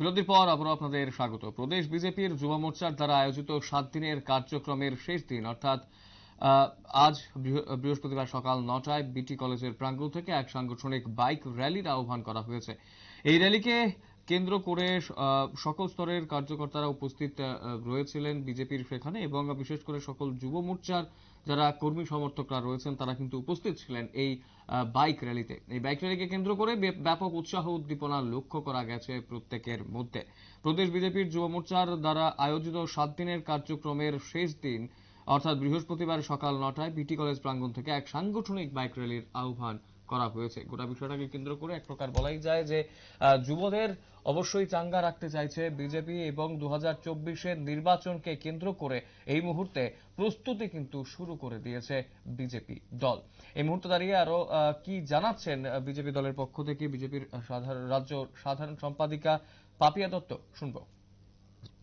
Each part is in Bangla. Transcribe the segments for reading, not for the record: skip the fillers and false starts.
বিরতির পর আবারও আপনাদের স্বাগত। প্রদেশ বিজেপির যুব মোর্চার দ্বারা আয়োজিত 7 দিনের কার্যক্রমের শেষ দিন অর্থাৎ আজ বৃহস্পতিবার সকাল 9টায় বিটি কলেজের প্রাঙ্গণ থেকে এক সাংগঠনিক বাইক র্যালির আহ্বান করা হয়েছে। এই র্যালিকে কেন্দ্র করে সকল স্তরের কার্যকর্তারা উপস্থিত রয়েছিলেন বিজেপির সেখানে, এবং বিশেষ করে সকল যুব মোর্চার যারা কর্মী সমর্থকরা রয়েছেন তারা কিন্তু উপস্থিত ছিলেন এই বাইক র্যালিতে। এই বাইক র্যালিকে কেন্দ্র করে ব্যাপক উৎসাহ উদ্দীপনা লক্ষ্য করা গেছে প্রত্যেকের মধ্যে। প্রদেশ বিজেপির যুব মোর্চার দ্বারা আয়োজিত 7 দিনের কার্যক্রমের শেষ দিন অর্থাৎ বৃহস্পতিবার সকাল 9টায় বিটি কলেজ প্রাঙ্গণ থেকে এক সাংগঠনিক বাইক র্যালির আহ্বান করা হয়েছে। গোটা বিষয়টাকে কেন্দ্র করে এক প্রকার বলাই যায় যে যুবদের অবশ্যই চাঙ্গা রাখতে চাইছে বিজেপি, এবং 2024-এর নির্বাচনকে কেন্দ্র করে এই মুহূর্তে প্রস্তুতি কিন্তু শুরু করে দিয়েছে বিজেপি দল। এই মুহূর্তে দাঁড়িয়ে আরো কি জানাচ্ছেন বিজেপি দলের পক্ষ থেকে বিজেপির রাজ্য সাধারণ সম্পাদিকা পাপিয়া দত্ত, শুনবো।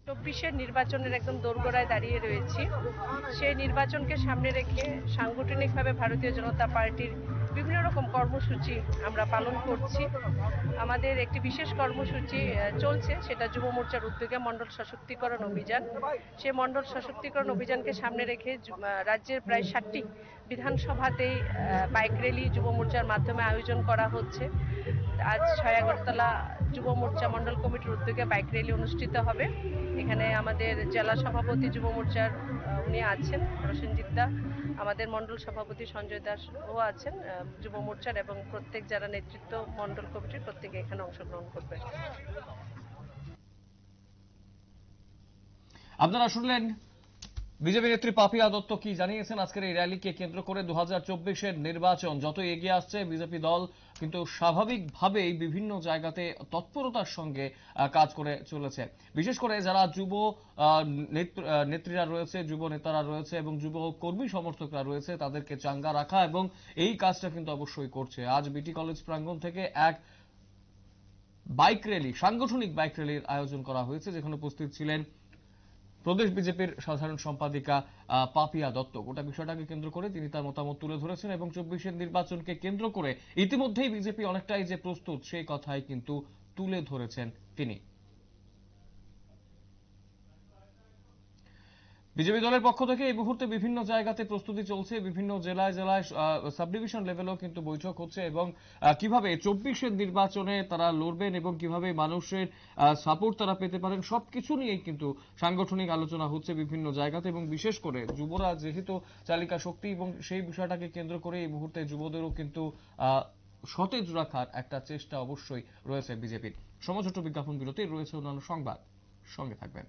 24-এর নির্বাচনের একদম দোরগোড়ায় দাঁড়িয়ে রয়েছি। সেই নির্বাচনকে সামনে রেখে সাংগঠনিকভাবে ভারতীয় জনতা পার্টির বিভিন্ন রকম কর্মসূচি আমরা পালন করছি। আমাদের একটি বিশেষ কর্মসূচি চলছে, সেটা যুব মোর্চার উদ্যোগে মণ্ডল সশক্তিকরণ অভিযান। সেই মণ্ডল সশক্তিকরণ অভিযানকে সামনে রেখে রাজ্যের প্রায় 60টি বিধানসভাতেই বাইক র্যালি যুব মোর্চার মাধ্যমে আয়োজন করা হচ্ছে। আজ আগরতলা যুব মোর্চা মণ্ডল কমিটির উদ্যোগে বাইক র্যালি অনুষ্ঠিত হবে। এখানে আমাদের জেলা সভাপতি যুব মোর্চার উনি আছেন প্রসেনজিৎ দা, আমাদের মণ্ডল সভাপতি সঞ্জয় দাস ও আছেন যুব মোর্চার, এবং প্রত্যেক যারা নেতৃত্ব মণ্ডল কমিটির প্রত্যেকে এখানে অংশগ্রহণ করবে। আপনারা শুনলেন বিজেপি নেত্রী পাপিয়া দত্ত কি জানিয়েছেন আজকের এই র্যালিকে কেন্দ্র করে। 2024-এর নির্বাচন যত এগিয়ে আসছে বিজেপি দল কিন্তু স্বাভাবিকভাবেই বিভিন্ন জায়গাতে তৎপরতার সঙ্গে কাজ করে চলেছে। বিশেষ করে যারা যুব নেত্রীরা রয়েছে, যুব নেতারা রয়েছে এবং যুব কর্মী সমর্থকরা রয়েছে তাদেরকে চাঙ্গা রাখা, এবং এই কাজটা কিন্তু অবশ্যই করছে। আজ বিটি কলেজ প্রাঙ্গণ থেকে এক বাইক র্যালি, সাংগঠনিক বাইক র্যালির আয়োজন করা হয়েছে, যেখানে উপস্থিত ছিলেন প্রদেশ বিজেপির সাধারণ সম্পাদিকা পাপিয়া দত্ত। গোটা বিষয়টাকে কেন্দ্র করে তিনি তার মতামত তুলে ধরেছেন, এবং 24-এর নির্বাচনকে কেন্দ্র করে ইতিমধ্যেই বিজেপি অনেকটাই যে প্রস্তুত সেই কথাই কিন্তু তুলে ধরেছেন তিনি। বিজেপি দলের পক্ষ থেকে এই মুহূর্তে বিভিন্ন জায়গাতে প্রস্তুতি চলছে, বিভিন্ন জেলায় জেলায় সাব ডিভিশন লেভেলেও কিন্তু বৈঠক হচ্ছে, এবং কিভাবে 24-এর নির্বাচনে তারা লড়বেন এবং কিভাবে মানুষের সাপোর্ট তারা পেতে পারেন সবকিছু নিয়েই কিন্তু সাংগঠনিক আলোচনা হচ্ছে বিভিন্ন জায়গাতে। এবং বিশেষ করে যুবরা যেহেতু চালিকা শক্তি, এবং সেই বিষয়টাকে কেন্দ্র করে এই মুহূর্তে যুবদেরও কিন্তু সতেজ রাখার একটা চেষ্টা অবশ্যই রয়েছে বিজেপির। সময় ছোট্ট বিজ্ঞাপন বিরতি, রয়েছে অন্যান্য সংবাদ, সঙ্গে থাকবেন।